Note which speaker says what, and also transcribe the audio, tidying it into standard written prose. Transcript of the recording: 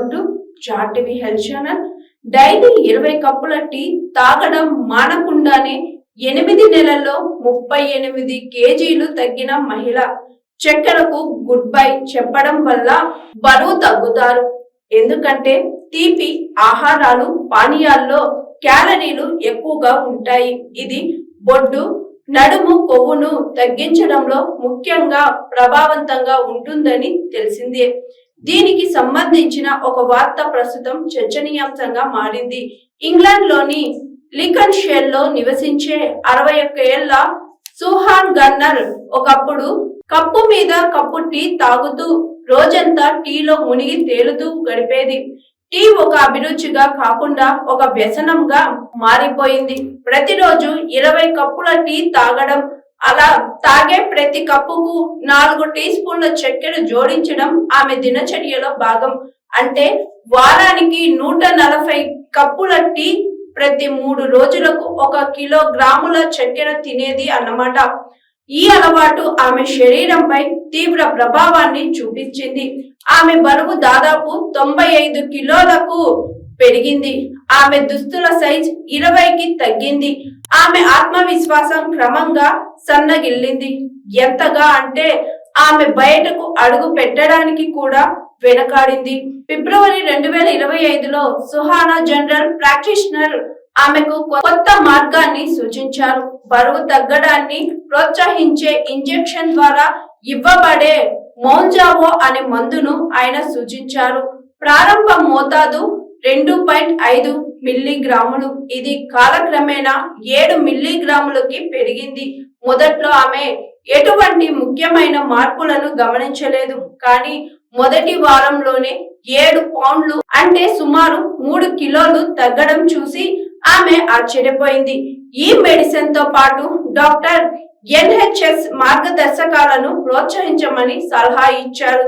Speaker 1: Welcome to జాట్ TV health channel. Daily 20 కప్పుల tea తాగడం మానకుండానే 8 నెలల్లో 38 కేజీలు తగ్గిన మహిళ. చక్కెరకు గుడ్ బై చెప్పడం వల్ల బరువు తగ్గుతారు. ఎందుకంటే తీపి ఆహారాలు పానీయాల్లో క్యాలరీలు ఎక్కువగా ఉంటాయి. ఇది బొడ్డు నడుము కొవ్వును తగ్గించడంలో ముఖ్యంగా ప్రభావవంతంగా ఉంటుందని తెలిసిందే. దీనికి సంబంధించిన ఒక వార్త ప్రస్తుతం చర్చనీయాంశంగా మారింది. ఇంగ్లాండ్ లోని లింకన్షైర్ లో నివసించే 61 ఏళ్ల సుహాన్ గన్నర్ ఒకప్పుడు కప్పు మీద కప్పు టీ తాగుతూ రోజంతా టీలో మునిగి తేలుతూ గడిపేది. టీ ఒక అభిరుచిగా కాకుండా ఒక వ్యసనంగా మారిపోయింది. ప్రతిరోజు 20 కప్పుల టీ తాగడం, అలా తాగే ప్రతి కప్పుకు 4 టీ స్పూన్ల చక్కెర జోడించడం ఆమె దినచర్యలో భాగం. అంటే వారానికి 140 కప్పుల టీ, ప్రతి 3 రోజులకు 1 కిలోగ్రాముల చక్కెర తినేది అన్నమాట. ఈ అలవాటు ఆమె శరీరంపై తీవ్ర ప్రభావాన్ని చూపించింది. ఆమె బరువు దాదాపు 95 కిలోలకు పెరిగింది. ఆమె దుస్తుల సైజ్ 20కి తగ్గింది. ఆమె ఆత్మవిశ్వాసం క్రమంగా సన్నగిల్లింది. ఎంతగా అంటే ఆమె బయటకు అడుగు పెట్టడానికి కూడా వెనకాడింది. ఫిబ్రవరి 2025లో సుహానా జనరల్ ప్రాక్టీషనర్ ఆమెకు కొత్త మార్గాన్ని సూచించారు. బరువు తగ్గడాన్ని ప్రోత్సహించే ఇంజెక్షన్ ద్వారా ఇవ్వబడే మౌంజావో అనే మందును ఆయన సూచించారు. ప్రారంభ మోతాదు 2.5 మిల్లీగ్రాములు. ఇది కాలక్రమేణా 7 మిల్లీగ్రాములకి పెరిగింది. మొదట్లో ఆమె ఎటువంటి ముఖ్యమైన మార్పులను గమనించలేదు. కానీ మొదటి వారంలోనే 7 పౌండ్లు అంటే సుమారు 3 కిలోలు తగ్గడం చూసి ఆమె ఆశ్చర్యపోయింది. ఈ మెడిసిన్ తో పాటు డాక్టర్ NHS మార్గదర్శకాలను ప్రోత్సహించమని సలహా ఇచ్చారు.